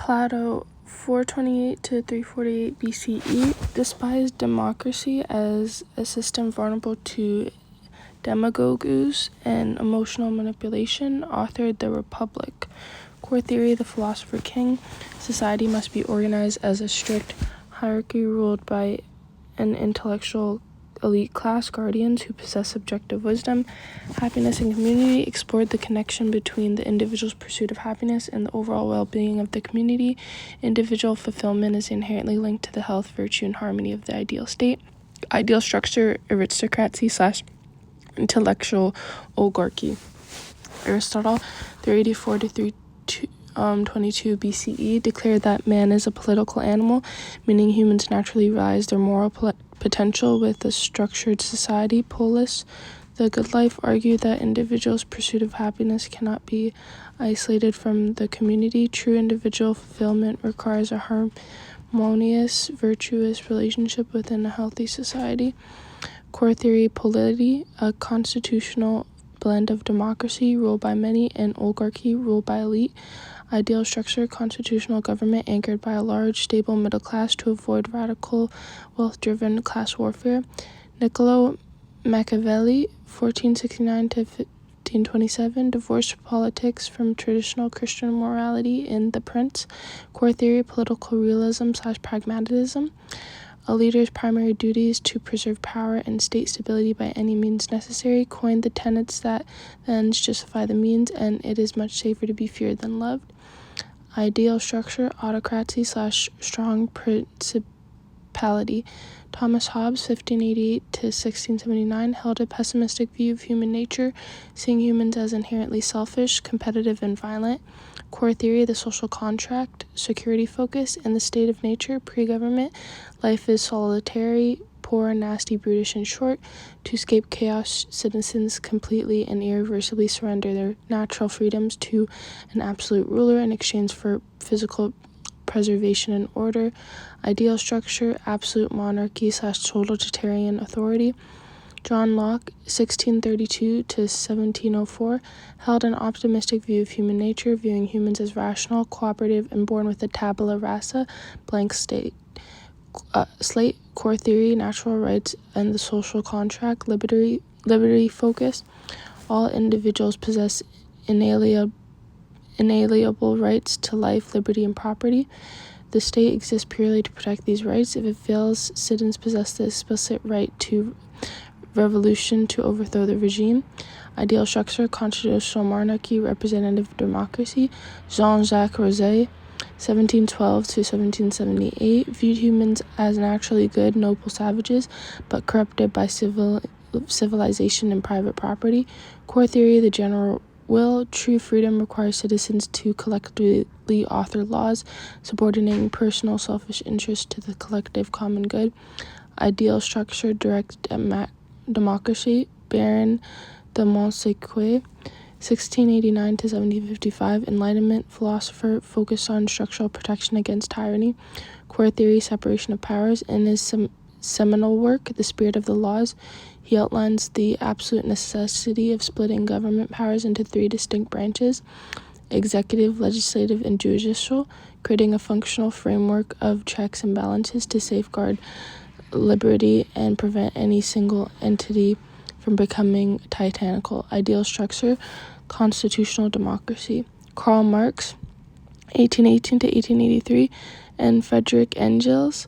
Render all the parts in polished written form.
Plato, 428 to 348 BCE, despised democracy as a system vulnerable to demagogues and emotional manipulation, authored The Republic. Core theory, the philosopher king. Society must be organized as a strict hierarchy ruled by an intellectual elite class, guardians who possess subjective wisdom. Happiness and community, explored the connection between the individual's pursuit of happiness and the overall well-being of the community. Individual fulfillment is inherently linked to the health, virtue, and harmony of the ideal state. Ideal structure, aristocracy / intellectual oligarchy. Aristotle, 384 to 322 BCE, declared that man is a political animal, meaning humans naturally rise their moral potential with a structured society. Polus, The Good Life, argued that individuals' pursuit of happiness cannot be isolated from the community. True individual fulfillment requires a harmonious, virtuous relationship within a healthy society. Core theory, polity, a constitutional blend of democracy ruled by many and oligarchy ruled by elite. Ideal structure, constitutional government anchored by a large, stable middle class to avoid radical, wealth-driven class warfare. Niccolo Machiavelli, 1469 to 1527, divorced politics from traditional Christian morality in The Prince. Core theory, political realism / pragmatism. A leader's primary duty is to preserve power and state stability by any means necessary, coined the tenets that the ends justify the means, and it is much safer to be feared than loved. Ideal structure, autocracy / strong principality. Thomas Hobbes, 1588 to 1679, held a pessimistic view of human nature, seeing humans as inherently selfish, competitive, and violent. Core theory, the social contract, security focus, and the state of nature, pre-government. Life is solitary, poor, nasty, brutish, and short. To escape chaos, citizens completely and irreversibly surrender their natural freedoms to an absolute ruler in exchange for physical preservation and order. Ideal structure, absolute monarchy / totalitarian authority. John Locke, 1632 to 1704, held an optimistic view of human nature, viewing humans as rational, cooperative, and born with a tabula rasa, blank slate. Core theory, natural rights and the social contract, liberty focus. All individuals possess inalienable rights to life, liberty, and property. The state exists purely to protect these rights. If it fails, citizens possess the explicit right to revolution to overthrow the regime. Ideal structure, constitutional monarchy, representative democracy. Jean-Jacques Rousseau, 1712 to 1778, viewed humans as naturally good, noble savages, but corrupted by civilization and private property. Core theory, the general will. True freedom requires citizens to collectively author laws, subordinating personal selfish interests to the collective common good. Ideal structure, direct democracy. Baron de Montesquieu, 1689 to 1755, Enlightenment philosopher, focused on structural protection against tyranny. Core theory, separation of powers. In his seminal work, The Spirit of the Laws, he outlines the absolute necessity of splitting government powers into 3 distinct branches: executive, legislative, and judicial, creating a functional framework of checks and balances to safeguard liberty and prevent any single entity from becoming tyrannical. Ideal structure, constitutional democracy. Karl Marx, 1818 to 1883, and Friedrich Engels,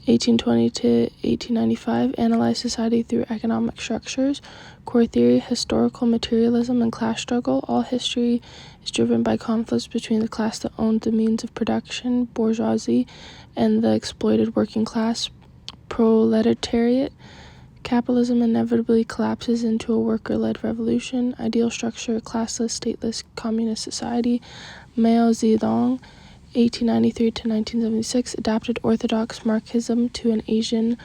1820 to 1895, analyzed society through economic structures. Core theory, historical materialism and class struggle. All history is driven by conflicts between the class that owned the means of production, bourgeoisie, and the exploited working class, proletariat. Capitalism inevitably collapses into a worker-led revolution. Ideal structure, classless, stateless, communist society. Mao Zedong, 1893 to 1976, adapted orthodox Marxism to an Asian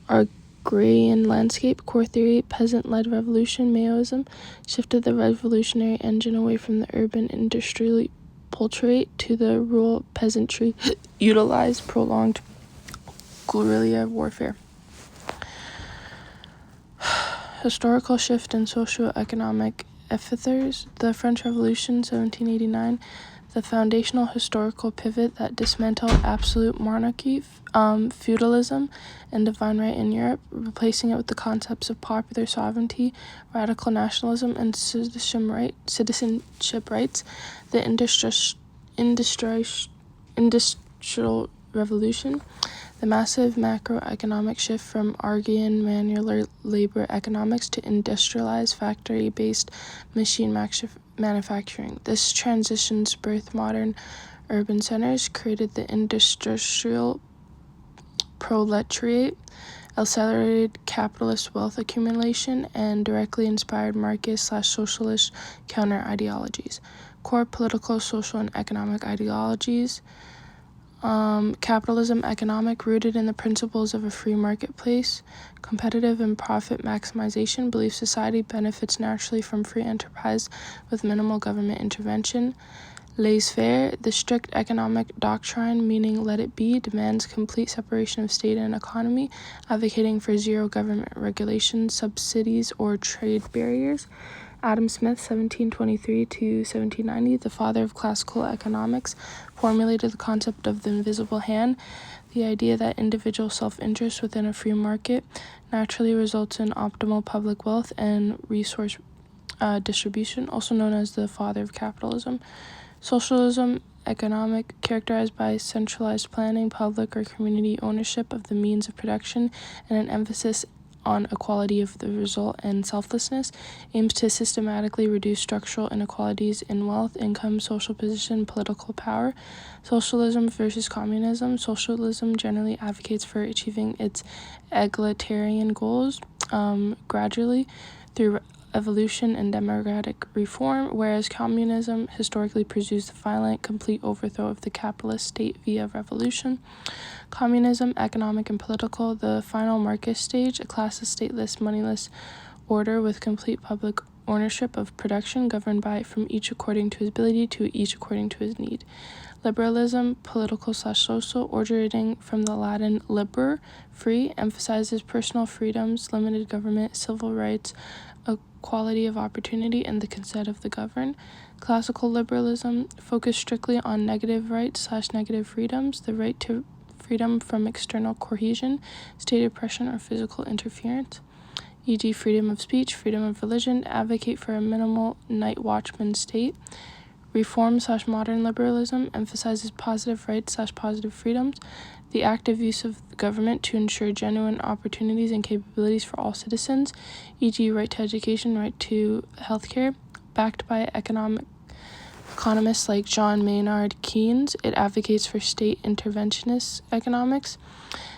agrarian landscape. Core theory, peasant-led revolution. Maoism shifted the revolutionary engine away from the urban industrial proletariat to the rural peasantry, utilized prolonged guerrilla warfare. Historical shift in socio-economic epithers. The French Revolution, 1789. the foundational historical pivot that dismantled absolute monarchy, feudalism, and divine right in Europe, replacing it with the concepts of popular sovereignty, radical nationalism, and citizenship rights. The industrial revolution, the massive macroeconomic shift from agrarian manual labor economics to industrialized factory-based machine manufacturing. This transition's birthed modern urban centers, created the industrial proletariat, accelerated capitalist wealth accumulation, and directly inspired Marxist/socialist counter-ideologies. Core political, social, and economic ideologies. Capitalism economic, rooted in the principles of a free marketplace, competitive and profit maximization, believes society benefits naturally from free enterprise with minimal government intervention. Laissez-faire, the strict economic doctrine, meaning let it be, demands complete separation of state and economy, advocating for zero government regulation, subsidies, or trade barriers. Adam Smith, 1723 to 1790, the father of classical economics, formulated the concept of the invisible hand, the idea that individual self-interest within a free market naturally results in optimal public wealth and resource distribution, also known as the father of capitalism. Socialism economic, characterized by centralized planning, public or community ownership of the means of production, and an emphasis on equality of the result and selflessness, aims to systematically reduce structural inequalities in wealth, income, social position, political power. Socialism versus communism. Socialism generally advocates for achieving its egalitarian goals gradually through evolution and democratic reform, whereas communism historically pursues the violent, complete overthrow of the capitalist state via revolution. Communism, economic and political, the final Marxist stage, a classless, stateless, moneyless order with complete public ownership of production, governed by from each according to his ability to each according to his need. Liberalism, political/social, originating from the Latin liber, free, emphasizes personal freedoms, limited government, civil rights, equality of opportunity, and the consent of the governed. Classical liberalism focused strictly on negative rights/negative freedoms, the right to freedom from external coercion, state oppression, or physical interference, e.g. freedom of speech, freedom of religion, advocate for a minimal night watchman state. Reform/modern liberalism emphasizes positive rights/positive freedoms, the active use of the government to ensure genuine opportunities and capabilities for all citizens, e.g. right to education, right to healthcare. Backed by economists like John Maynard Keynes, it advocates for state interventionist economics,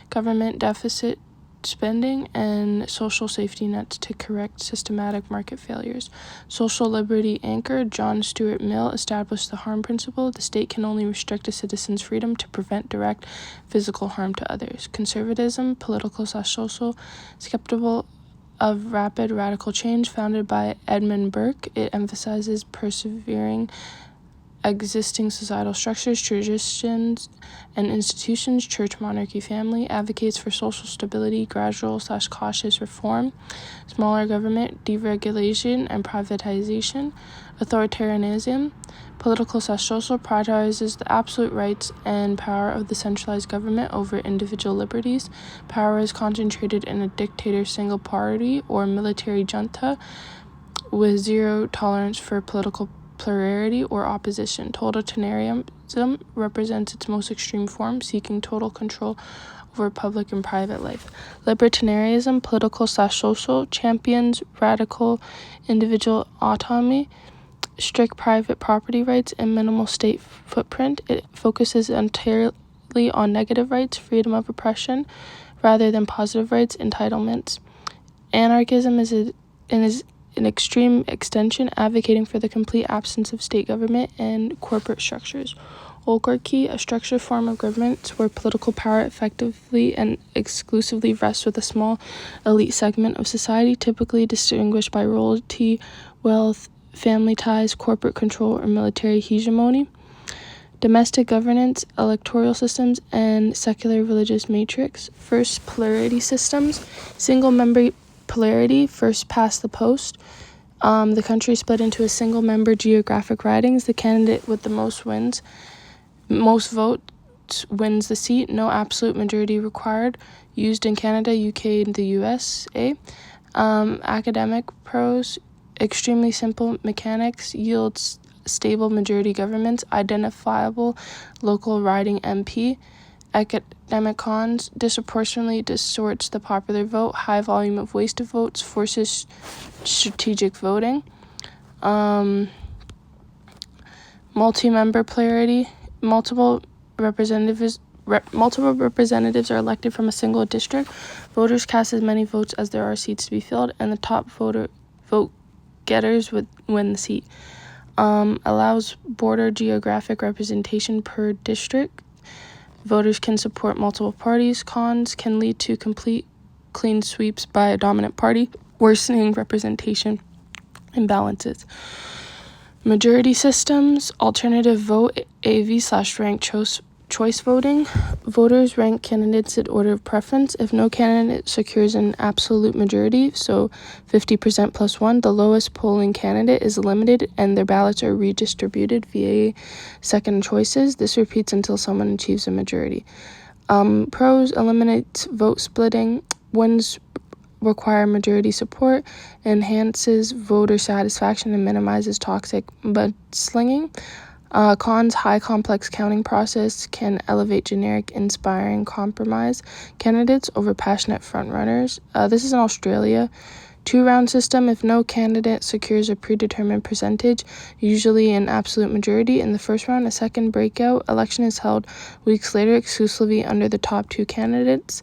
government deficit spending, and social safety nets to correct systematic market failures. Social liberty anchor John Stuart Mill established the harm principle: the state can only restrict a citizen's freedom to prevent direct physical harm to others. Conservatism, political/social, skeptical of rapid radical change, founded by Edmund Burke, it emphasizes persevering existing societal structures, traditions, and institutions, church, monarchy, family, advocates for social stability, gradual/cautious reform, smaller government, deregulation, and privatization. Authoritarianism, political/social, prioritizes the absolute rights and power of the centralized government over individual liberties. Power is concentrated in a dictator, single party, or military junta with zero tolerance for political plurality or opposition. Totalitarianism represents its most extreme form, seeking total control over public and private life. Libertarianism, political/social, champions radical individual autonomy, strict private property rights, and minimal state footprint. It focuses entirely on negative rights, freedom of oppression, rather than positive rights, entitlements. Anarchism is an extreme extension, advocating for the complete absence of state government and corporate structures. Oligarchy, a structured form of government where political power effectively and exclusively rests with a small elite segment of society, typically distinguished by royalty, wealth, family ties, corporate control, or military hegemony. Domestic governance, electoral systems, and secular religious matrix. First, polarity systems, single-member polarity, first past the post, The country is split into a single-member geographic ridings. The candidate with the most votes wins the seat. No absolute majority required. Used in Canada, UK, and the USA. Academic pros: extremely simple mechanics, yields stable majority governments, identifiable local riding MP. Academic cons: disproportionately distorts the popular vote, high volume of wasted votes, forces strategic voting. Multi-member plurality: multiple representatives are elected from a single district. Voters cast as many votes as there are seats to be filled, and the top vote getters would win the seat. Allows broader geographic representation per district. Voters can support multiple parties. Cons: can lead to complete clean sweeps by a dominant party, worsening representation imbalances. Majority systems: alternative vote, AV/ranked choice voting. Voters rank candidates in order of preference. If no candidate secures an absolute majority, so 50% plus 1, the lowest polling candidate is eliminated and their ballots are redistributed via second choices. This repeats until someone achieves a majority. Pros: eliminates vote splitting, wins require majority support, enhances voter satisfaction, and minimizes toxic mudslinging. Cons: high complex counting process, can elevate generic inspiring compromise candidates over passionate frontrunners. This is in Australia. 2-round system: if no candidate secures a predetermined percentage, usually an absolute majority in the first round, a second breakout election is held weeks later exclusively under the top 2 candidates.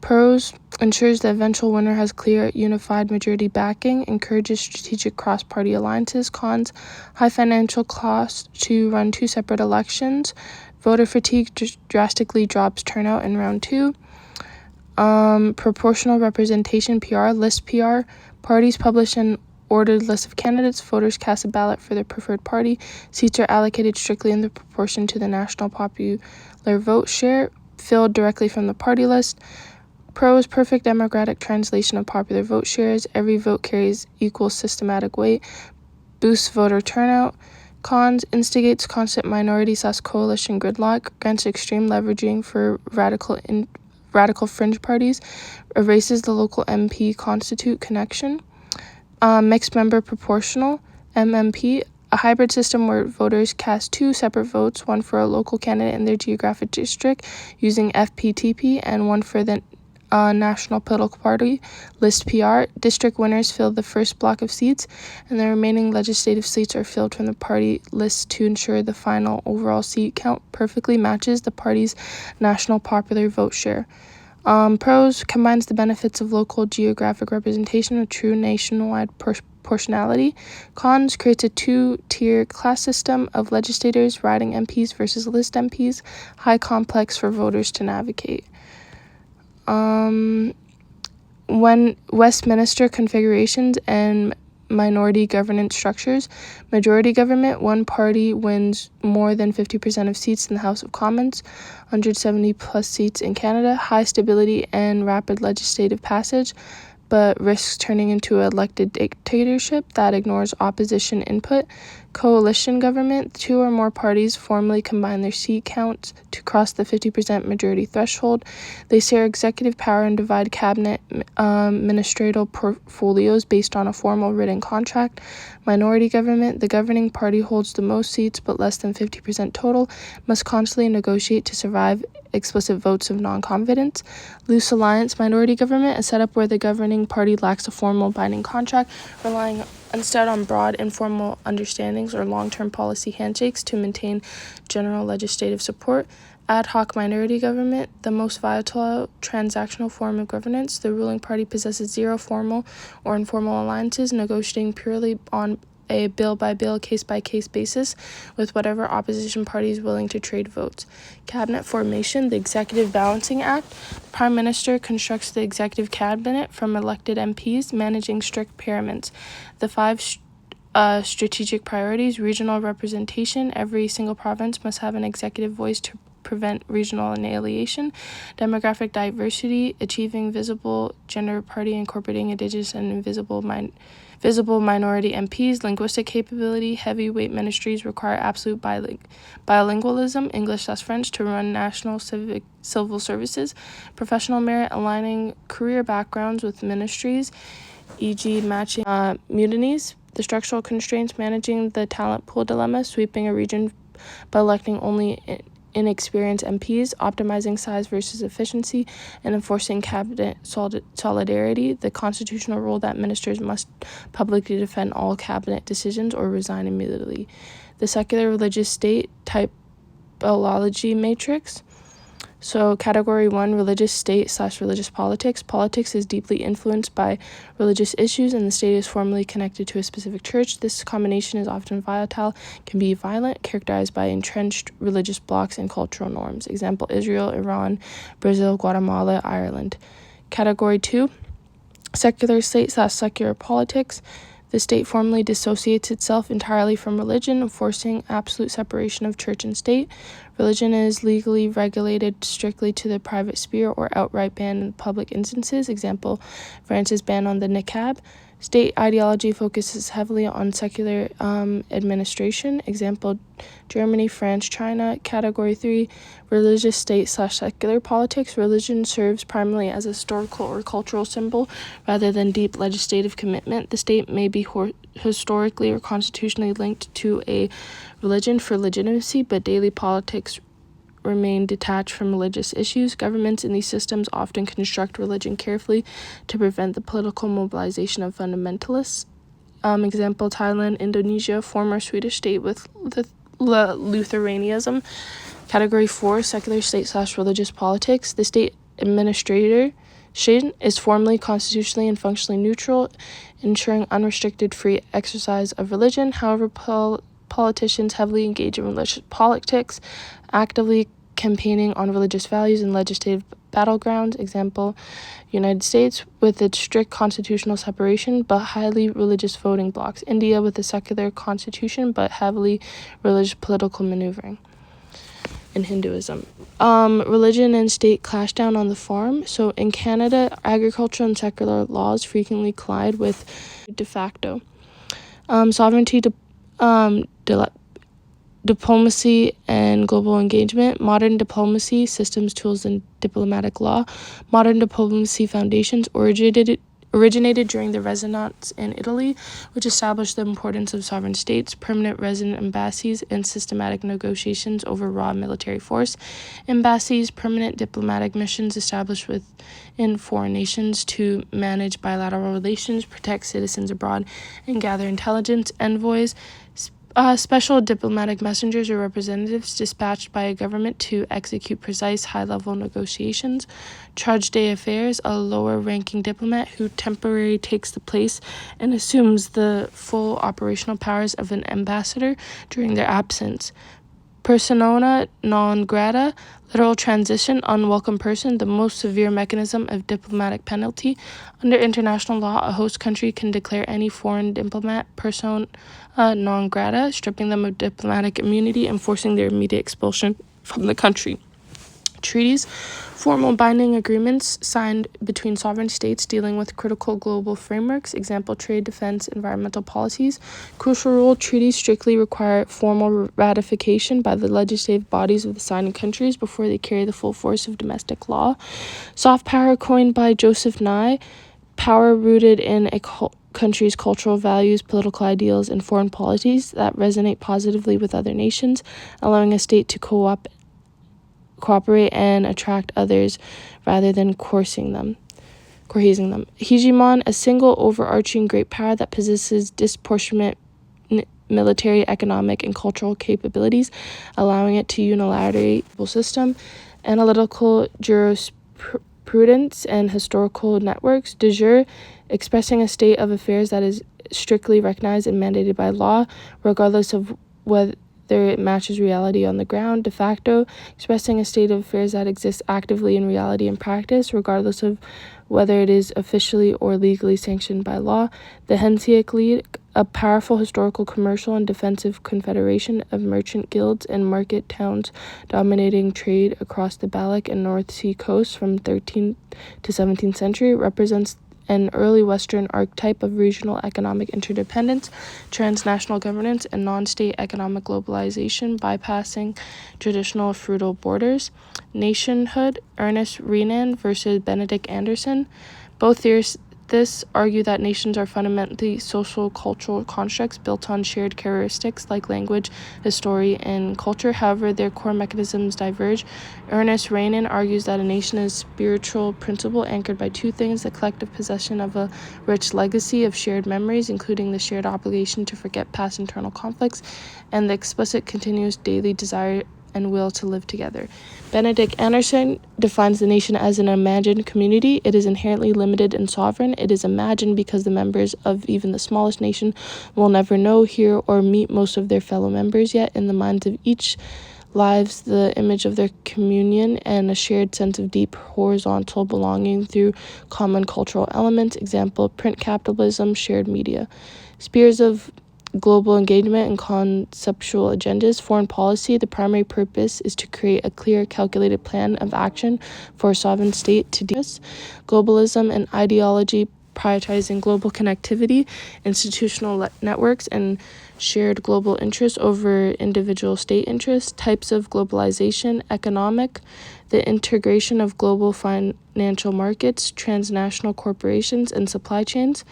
Pros: ensures the eventual winner has clear, unified majority backing, encourages strategic cross-party alliances. Cons: high financial cost to run 2 separate elections. Voter fatigue drastically drops turnout in round 2. Proportional representation, PR, list PR. Parties publish an ordered list of candidates. Voters cast a ballot for their preferred party. Seats are allocated strictly in the proportion to the national popular vote share, filled directly from the party list. Pros: perfect democratic translation of popular vote shares. Every vote carries equal systematic weight. Boosts voter turnout. Cons: instigates constant minority/coalition gridlock. Grants extreme leveraging for radical fringe parties. Erases the local MP constitute connection. Mixed member proportional, MMP. A hybrid system where voters cast 2 separate votes, one for a local candidate in their geographic district using FPTP and one for the national political party, list PR. District winners fill the first block of seats, and the remaining legislative seats are filled from the party list to ensure the final overall seat count perfectly matches the party's national popular vote share. Pros: combines the benefits of local geographic representation with true nationwide proportionality. Cons: creates a 2-tier class system of legislators, riding MPs versus list MPs, high complex for voters to navigate. When Westminster configurations and minority governance structures. Majority government: one party wins more than 50% of seats in the House of Commons, 170 plus seats in Canada. High stability and rapid legislative passage, but risks turning into an elected dictatorship that ignores opposition input. Coalition government: 2 or more parties formally combine their seat counts to cross the 50% majority threshold. They share executive power and divide cabinet ministerial portfolios based on a formal written contract. Minority government: the governing party holds the most seats but less than 50% total, must constantly negotiate to survive explicit votes of non-confidence. Loose alliance minority government: a setup where the governing party lacks a formal binding contract, relying instead on broad informal understandings or long-term policy handshakes to maintain general legislative support. Ad hoc minority government: the most volatile transactional form of governance. The ruling party possesses 0 formal or informal alliances, negotiating purely on a bill-by-bill, case-by-case basis with whatever opposition party is willing to trade votes. Cabinet formation: the Executive Balancing Act. The Prime Minister constructs the executive cabinet from elected MPs, managing strict pyramids. The 5 strategic priorities: regional representation. Every single province must have an executive voice to prevent regional annihilation. Demographic diversity: achieving visible gender party, incorporating indigenous and visible minority MPs, linguistic capability, heavyweight ministries require absolute bilingualism, English/French, to run national civil services, professional merit, aligning career backgrounds with ministries, e.g. matching mutinies, the structural constraints, managing the talent pool dilemma, sweeping a region by electing only inexperienced MPs, optimizing size versus efficiency, and enforcing cabinet solidarity, the constitutional rule that ministers must publicly defend all cabinet decisions or resign immediately. The secular religious state typology matrix. So category 1, religious state/religious politics. Politics is deeply influenced by religious issues, and the state is formally connected to a specific church. This combination is often volatile, can be violent, characterized by entrenched religious blocs and cultural norms. Example, Israel, Iran, Brazil, Guatemala, Ireland. Category 2, secular state/secular politics. The state formally dissociates itself entirely from religion, enforcing absolute separation of church and state. Religion is legally regulated strictly to the private sphere or outright banned in public instances. Example, France's ban on the niqab. State ideology focuses heavily on secular administration. Example, Germany, France, China. Category 3, religious state/secular politics. Religion serves primarily as a historical or cultural symbol rather than deep legislative commitment. The state may be historically or constitutionally linked to a religion for legitimacy, but daily politics remain detached from religious issues. Governments in these systems often construct religion carefully to prevent the political mobilization of fundamentalists. Example, Thailand, Indonesia, former Swedish state with Lutheranism. Category 4, secular state/religious politics. The state administration is formally, constitutionally, and functionally neutral, ensuring unrestricted free exercise of religion. However, politicians heavily engage in religious politics, actively campaigning on religious values in legislative battlegrounds. Example, United States with its strict constitutional separation but highly religious voting blocs. India with a secular constitution but heavily religious political maneuvering. In Hinduism, religion and state clash down on the farm. So in Canada, agricultural and secular laws frequently collide with de facto sovereignty, diplomacy and global engagement. Modern diplomacy systems, tools, and diplomatic law. Modern diplomacy foundations originated during the Renaissance in Italy, which established the importance of sovereign states, permanent resident embassies, and systematic negotiations over raw military force. Embassies, permanent diplomatic missions established within foreign nations to manage bilateral relations, protect citizens abroad, and gather intelligence. Envoys, special diplomatic messengers or representatives dispatched by a government to execute precise high-level negotiations. Charge d'affaires, a lower-ranking diplomat who temporarily takes the place and assumes the full operational powers of an ambassador during their absence. Persona non grata, literal transition, unwelcome person, the most severe mechanism of diplomatic penalty. Under international law, a host country can declare any foreign diplomat persona non grata, stripping them of diplomatic immunity and forcing their immediate expulsion from the country. Treaties, formal binding agreements signed between sovereign states dealing with critical global frameworks, example, trade, defense, environmental policies. Crucial rule, treaties strictly require formal ratification by the legislative bodies of the signing countries before they carry the full force of domestic law. Soft power, coined by Joseph Nye, power rooted in a country's cultural values, political ideals, and foreign policies that resonate positively with other nations, allowing a state to cooperate and attract others rather than coercing them. Hegemon, a single overarching great power that possesses disproportionate military, economic, and cultural capabilities, allowing it to unilaterally system. Analytical jurisprudence and historical networks. De jure, expressing a state of affairs that is strictly recognized and mandated by law, regardless of whether it matches reality on the ground. De facto, expressing a state of affairs that exists actively in reality and practice, regardless of whether it is officially or legally sanctioned by law. The Hanseatic League, a powerful historical, commercial, and defensive confederation of merchant guilds and market towns dominating trade across the Baltic and North Sea coasts from 13th to 17th century, represents an early Western archetype of regional economic interdependence, transnational governance, and non-state economic globalization, bypassing traditional feudal borders. Nationhood, Ernest Renan versus Benedict Anderson. Both theorists argue that nations are fundamentally social cultural constructs built on shared characteristics like language, history, and culture. However, their core mechanisms diverge. Ernest Renan argues that a nation is a spiritual principle anchored by two things: the collective possession of a rich legacy of shared memories, including the shared obligation to forget past internal conflicts, and the explicit continuous daily desire and will to live together. Benedict Anderson defines the nation as an imagined community. It is inherently limited and sovereign. It is imagined because the members of even the smallest nation will never know, hear, or meet most of their fellow members, yet in the minds of each lives the image of their communion and a shared sense of deep horizontal belonging through common cultural elements. Example, print capitalism, shared media. Spheres of global engagement and conceptual agendas. Foreign policy, the primary purpose is to create a clear, calculated plan of action for a sovereign state to deal with. Globalism and ideology, prioritizing global connectivity, institutional networks, and shared global interests over individual state interests. Types of globalization: economic, the integration of global financial markets, transnational corporations, and supply chains.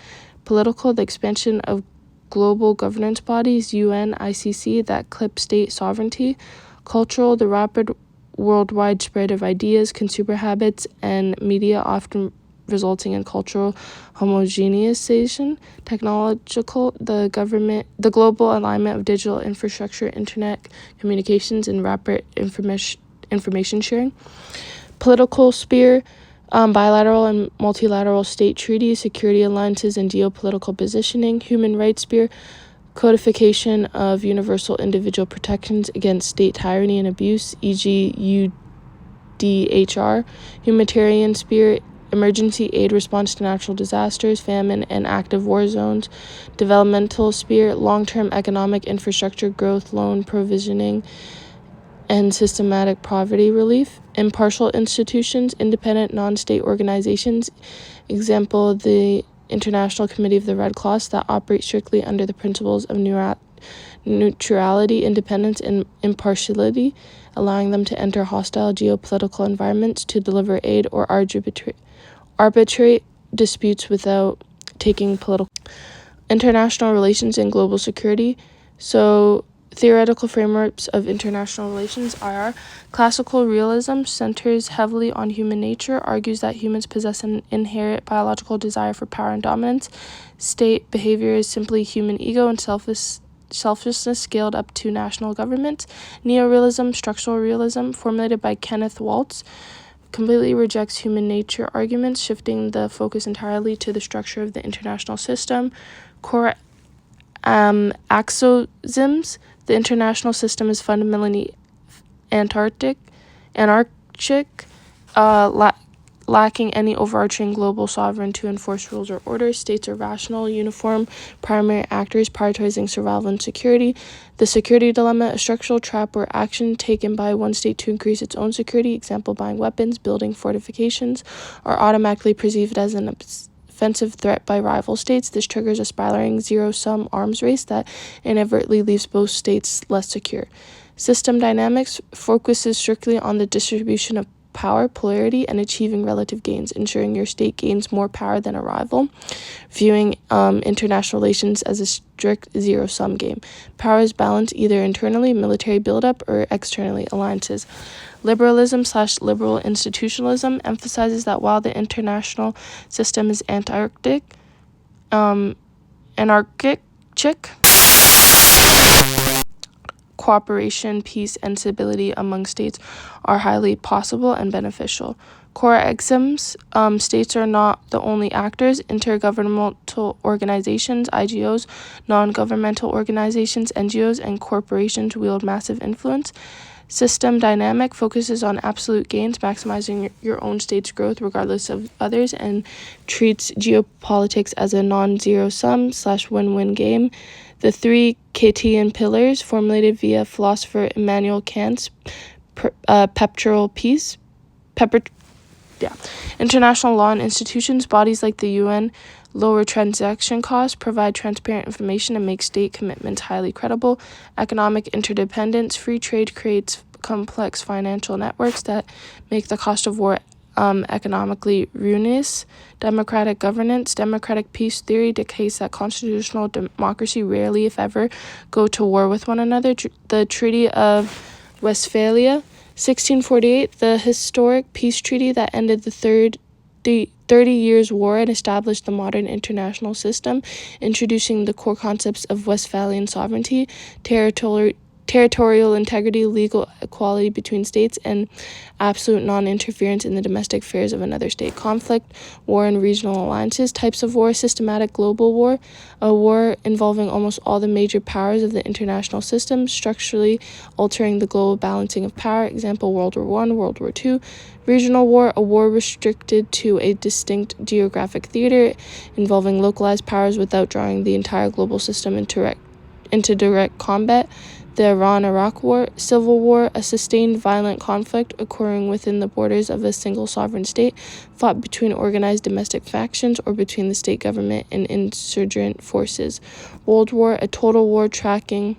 Political, the expansion of global governance bodies, UN, ICC, that clip state sovereignty. Cultural, the rapid worldwide spread of ideas, consumer habits, and media, often resulting in cultural homogenization. Technological, the global alignment of digital infrastructure, internet communications, and rapid information sharing. Political sphere, bilateral and multilateral state treaties, security alliances, and geopolitical positioning. Human rights sphere, codification of universal individual protections against state tyranny and abuse, e.g. UDHR. Humanitarian sphere, emergency aid response to natural disasters, famine, and active war zones. Developmental sphere, long-term economic infrastructure growth, loan provisioning, and systematic poverty relief. Impartial institutions, independent non-state organizations. Example, the International Committee of the Red Cross, that operate strictly under the principles of neutrality, independence, and impartiality, allowing them to enter hostile geopolitical environments to deliver aid or arbitrate disputes without taking political. International relations and global security. So, theoretical frameworks of international relations, IR. Classical realism centers heavily on human nature, argues that humans possess an inherent biological desire for power and dominance. State behavior is simply human ego and selfishness scaled up to national government. Neorealism, structural realism, formulated by Kenneth Waltz, completely rejects human nature arguments, shifting the focus entirely to the structure of the international system. Core axioms, the international system is fundamentally anarchic, lacking any overarching global sovereign to enforce rules or orders. States are rational, uniform, primary actors prioritizing survival and security. The security dilemma, a structural trap where action taken by one state to increase its own security, example buying weapons, building fortifications, are automatically perceived as an offensive threat by rival states. This triggers a spiraling zero-sum arms race that inadvertently leaves both states less secure. System dynamics focuses strictly on the distribution of power, polarity, and achieving relative gains, ensuring your state gains more power than a rival, viewing international relations as a strict zero-sum game. Power is balanced either internally, military buildup, or externally, alliances. Liberalism/liberal institutionalism emphasizes that while the international system is anarchic, cooperation, peace, and stability among states are highly possible and beneficial. Core axioms, states are not the only actors. Intergovernmental organizations, IGOs, non-governmental organizations, NGOs, and corporations wield massive influence. System dynamic focuses on absolute gains, maximizing your own state's growth regardless of others, and treats geopolitics as a non-zero-sum/win-win game. The three Kantian pillars, formulated via philosopher Immanuel Kant's perpetual peace, International law and institutions, bodies like the UN, lower transaction costs, provide transparent information, and make state commitments highly credible. Economic interdependence, free trade creates complex financial networks that make the cost of war economically ruinous. Democratic governance, democratic peace theory dictates that constitutional democracy rarely, if ever, go to war with one another. The Treaty of Westphalia, 1648, the historic peace treaty that ended the 30 Years' War and established the modern international system, introducing the core concepts of Westphalian sovereignty, territorial integrity, legal equality between states, and absolute non-interference in the domestic affairs of another state. Conflict, war, and regional alliances. Types of war: systematic global war, a war involving almost all the major powers of the international system, structurally altering the global balancing of power. Example: World War I, World War II. Regional war, a war restricted to a distinct geographic theater, involving localized powers without drawing the entire global system into direct combat. The Iran-Iraq War, civil war, a sustained violent conflict occurring within the borders of a single sovereign state, fought between organized domestic factions or between the state government and insurgent forces. World War, a total war tracking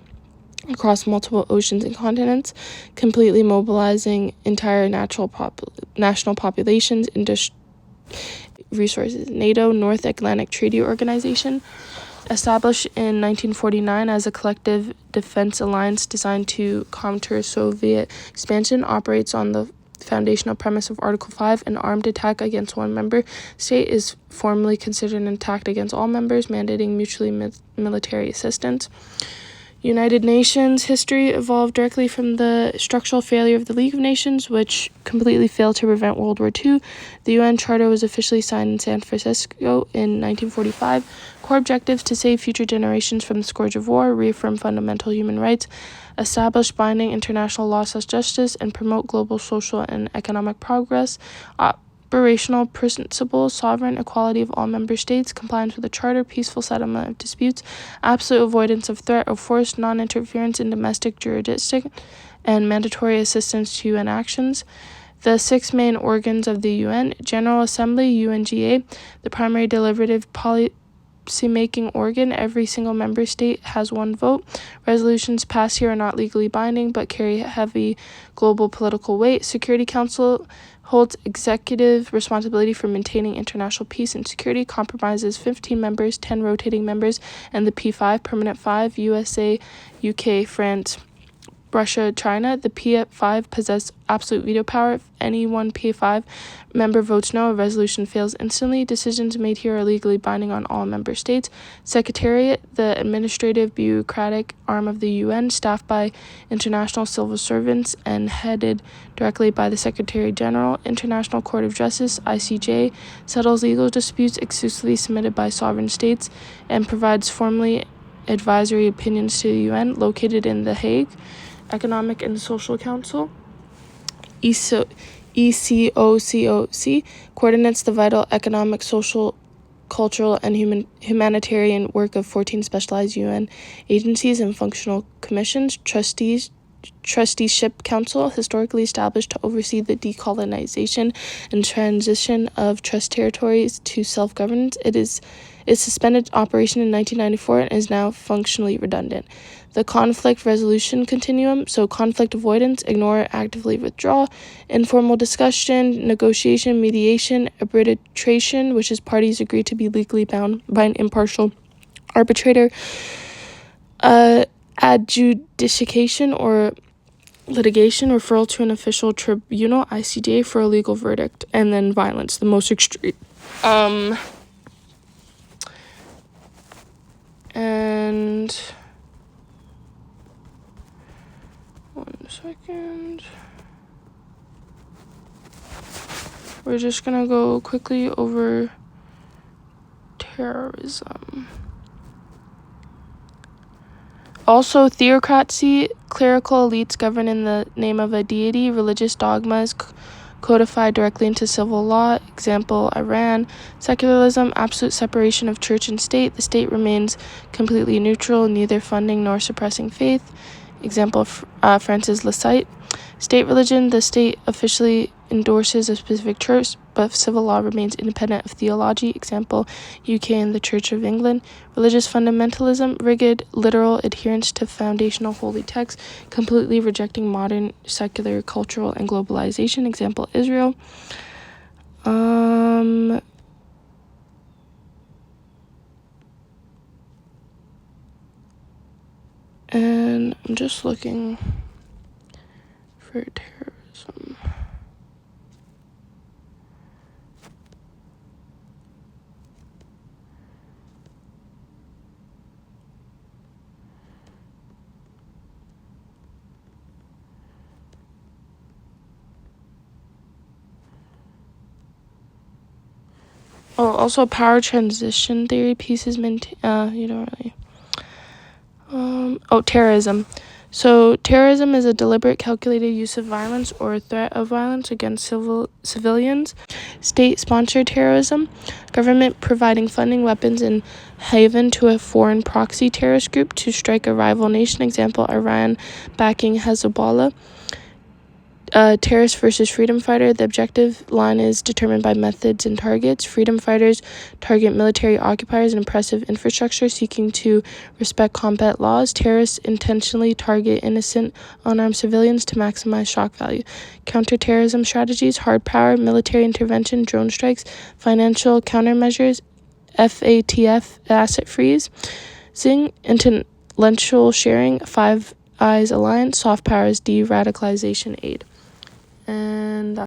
across multiple oceans and continents, completely mobilizing entire national populations into resources. NATO, North Atlantic Treaty Organization, established in 1949 as a collective defense alliance designed to counter Soviet expansion, operates on the foundational premise of Article 5. An armed attack against one member state is formally considered an attack against all members, mandating mutually military assistance. United Nations history evolved directly from the structural failure of the League of Nations, which completely failed to prevent World War II. The UN Charter was officially signed in San Francisco in 1945. Core objectives: to save future generations from the scourge of war, reaffirm fundamental human rights, establish binding international law such justice, and promote global social and economic progress. Operational principles: sovereign equality of all member states, compliance with the Charter, peaceful settlement of disputes, absolute avoidance of threat or force, non-interference in domestic jurisdiction, and mandatory assistance to UN actions. The 6 main organs of the UN: General Assembly, UNGA, the primary deliberative policymaking organ. Every single member state has one vote. Resolutions passed here are not legally binding but carry heavy global political weight. Security Council holds executive responsibility for maintaining international peace and security, comprises 15 members, 10 rotating members, and the P5, permanent 5, USA, UK, France, Russia, China. The P5 possess absolute veto power. If any one P5 member votes no, a resolution fails instantly. Decisions made here are legally binding on all member states. Secretariat, the administrative bureaucratic arm of the UN, staffed by international civil servants and headed directly by the Secretary General. International Court of Justice, ICJ, settles legal disputes exclusively submitted by sovereign states and provides formally advisory opinions to the UN, located in The Hague. Economic and Social Council, ECOCOC, coordinates the vital economic, social, cultural, and humanitarian work of 14 specialized UN agencies and functional commissions. Trusteeship Council, historically established to oversee the decolonization and transition of trust territories to self-governance. It suspended operation in 1994 and is now functionally redundant. The conflict resolution continuum, so conflict avoidance, ignore, actively withdraw, informal discussion, negotiation, mediation, arbitration, which is parties agree to be legally bound by an impartial arbitrator, adjudication or litigation, referral to an official tribunal, ICJ, for a legal verdict, and then violence, the most extreme. And one second. We're just gonna go quickly over terrorism. Also, theocracy, clerical elites govern in the name of a deity, religious dogmas codified directly into civil law. Example, Iran. Secularism, absolute separation of church and state. The state remains completely neutral, neither funding nor suppressing faith. example, Francis Lecite. State religion, the state officially endorses a specific church, but civil law remains independent of theology, example, UK and the Church of England. Religious fundamentalism, rigid, literal adherence to foundational holy texts, completely rejecting modern secular cultural and globalization, example, Israel. And I'm just looking for terrorism. Oh, also power transition theory pieces you don't really. Terrorism. So terrorism is a deliberate, calculated use of violence or threat of violence against civilians. State-sponsored terrorism, government providing funding, weapons, and haven to a foreign proxy terrorist group to strike a rival nation. Example, Iran backing Hezbollah. Terrorist versus freedom fighter. The objective line is determined by methods and targets. Freedom fighters target military occupiers and oppressive infrastructure seeking to respect combat laws. Terrorists intentionally target innocent, unarmed civilians to maximize shock value. Counterterrorism strategies, hard power, military intervention, drone strikes, financial countermeasures, FATF, asset freeze. Intellectual sharing, Five Eyes Alliance, soft powers, de-radicalization aid. And